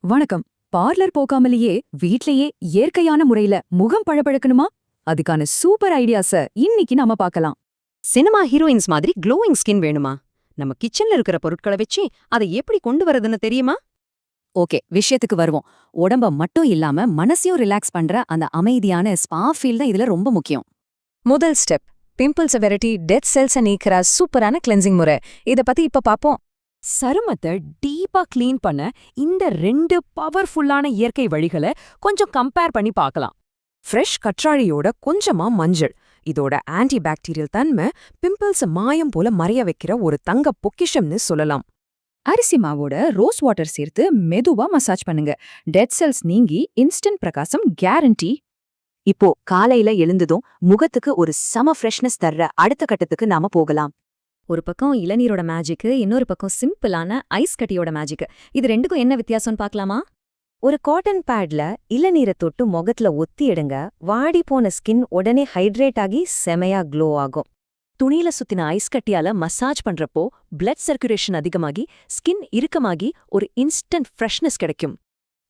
வணக்கம். பார்லர் போகாமலேயே வீட்லயே இயற்கையான முறையில முகம் பளபளக்கணுமா? அதுக்கான சூப்பர் ஐடியாஸ இன்னைக்கு நாம பார்க்கலாம். சினிமா ஹீரோயின்ஸ் மாதிரி க்ளோயிங் ஸ்கின் வேணுமா? நம்ம கிச்சன்ல இருக்கிற பொருட்களை வச்சு அதை எப்படி கொண்டு வரதுன்னு தெரியுமா? ஓகே, விஷயத்துக்கு வருவோம். உடம்ப மட்டும் இல்லாம மனசையும் ரிலாக்ஸ் பண்ற அந்த அமைதியான ஸ்பா ஃபீல் தான் இதுல ரொம்ப முக்கியம். முதல் ஸ்டெப், பிம்பிள் செவரிட்டி டெட் செல்ஸை நீக்கிற சூப்பரான கிளென்சிங் முறை. இத பத்தி இப்ப பாப்போம். சருமத்தை டீப்பா க்ளீன் பண்ண இந்த 2 பவர்ஃபுல்லான இயற்கை வழிகளை கொஞ்சம் கம்பேர் பண்ணி பார்க்கலாம். ஃப்ரெஷ் கற்றாழையோட கொஞ்சமா மஞ்சள். இதோட ஆன்டி பாக்டீரியல் தன்மை பிம்பிள்ஸ் மாயம் போல மறைய வைக்கிற ஒரு தங்க பொக்கிஷம்னு சொல்லலாம். அரிசி மாவோட ரோஸ் வாட்டர் சேர்த்து மெதுவா மசாஜ் பண்ணுங்க. டெட் செல்ஸ் நீங்கி இன்ஸ்டன்ட் பிரகாசம் கேரண்டி. இப்போ காலையில எழுந்ததும் முகத்துக்கு ஒரு சம ஃப்ரெஷ்னஸ் தர்ற அடுத்த கட்டத்துக்கு நாம போகலாம். ஒரு பக்கம் இளநீரோட மேஜிக், இன்னொரு பக்கம் சிம்பிளான ஐஸ் கட்டியோட மேஜிக். இது ரெண்டுக்கும் என்ன வித்தியாசம்னு பார்க்கலாமா? ஒரு காட்டன் பேட்ல இளநீரை தொட்டு முகத்துல ஒத்தி எடுங்க. வாடி போன ஸ்கின் உடனே ஹைட்ரேட் ஆகி செமையா க்ளோ ஆகும். துணியில சுத்தின ஐஸ் கட்டியால மசாஜ் பண்றப்போ பிளட் சர்க்குலேஷன் அதிகமாகி ஸ்கின் இறுக்கமாகி ஒரு இன்ஸ்டன்ட் ஃப்ரெஷ்னஸ் கிடைக்கும்.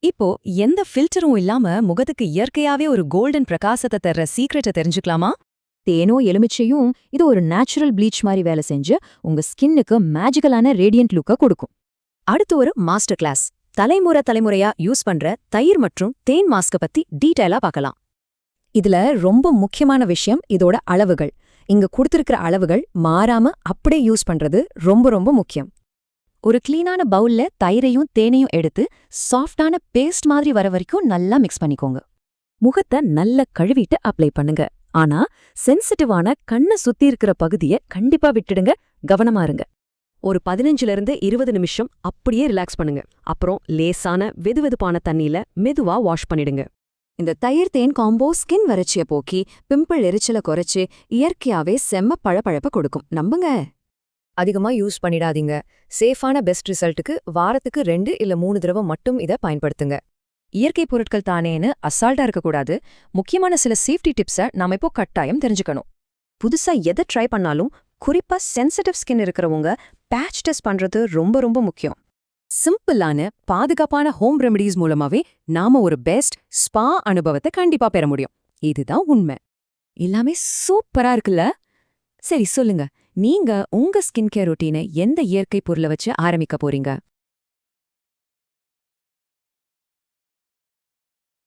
இப்போ எந்த ஃபில்டரும் இல்லாம முகத்துக்கு இயற்கையாவே ஒரு கோல்டன் பிரகாசத்தை தர்ற சீக்ரெட்டை தெரிஞ்சுக்கலாமா? தேனோ எலுமிச்சையும் இது ஒரு நேச்சுரல் ப்ளீச் மாதிரி வேலை செஞ்சு உங்க ஸ்கின்னுக்கு மேஜிக்கலான ரேடியன்ட் லுக்க கொடுக்கும். அடுத்து ஒரு மாஸ்டர் கிளாஸ். தலைமுறையா யூஸ் பண்ற தயிர் மற்றும் தேன் மாஸ்க பத்தி டீடைலா பார்க்கலாம். இதுல ரொம்ப முக்கியமான விஷயம் இதோட அளவுகள். இங்க கொடுத்திருக்கிற அளவுகள் மாறாம அப்படியே யூஸ் பண்றது ரொம்ப ரொம்ப முக்கியம். ஒரு கிளீனான பவுல்ல தயிரையும் தேனையும் எடுத்து சாஃப்டான பேஸ்ட் மாதிரி வர வரைக்கும் நல்லா மிக்ஸ் பண்ணிக்கோங்க. முகத்தை நல்லா கழுவிட்டு அப்ளை பண்ணுங்க. ஆனா சென்சிட்டிவான கண்ணை சுத்தி இருக்கிற பகுதியை கண்டிப்பா விட்டுடுங்க. கவனமா இருங்க. ஒரு 15 to 20 நிமிஷம் அப்படியே ரிலாக்ஸ் பண்ணுங்க. அப்புறம் லேசான வெதுவெதுப்பான தண்ணியில மெதுவா வாஷ் பண்ணிடுங்க. இந்த தயிர் தேன் காம்போ ஸ்கின் வறட்சிய போக்கி பிம்பிள் எரிச்சலை குறைச்சு இயற்கையாவே செம்ம பளபளப்ப கொடுக்கும். நம்புங்க. அதிகமா யூஸ் பண்ணிடாதீங்க. சேஃபான பெஸ்ட் ரிசல்ட்டுக்கு வாரத்துக்கு 2 இல்ல 3 தடவை மட்டும் இதை பயன்படுத்துங்க. இயற்கை பொருட்கள் தானேன்னு அசால்ட்டா இருக்கக்கூடாது. முக்கியமான சில சேஃப்டி டிப்ஸை நாம இப்போ கட்டாயம் தெரிஞ்சுக்கணும். புதுசா எதை ட்ரை பண்ணாலும் குறிப்பா சென்சிட்டிவ் ஸ்கின் இருக்கிறவங்க பேட்ச் டெஸ்ட் பண்றது ரொம்ப ரொம்ப முக்கியம். சிம்பிளான பாதுகாப்பான ஹோம் ரெமடிஸ் மூலமாவே நாம ஒரு பெஸ்ட் ஸ்பா அனுபவத்தை கண்டிப்பா பெற முடியும். இதுதான் உண்மை. எல்லாமே சூப்பரா இருக்குல்ல? சரி சொல்லுங்க, நீங்க உங்க ஸ்கின் கேர் ரொட்டீனை எந்த இயற்கை பொருளை வச்சு ஆரம்பிக்க போறீங்க?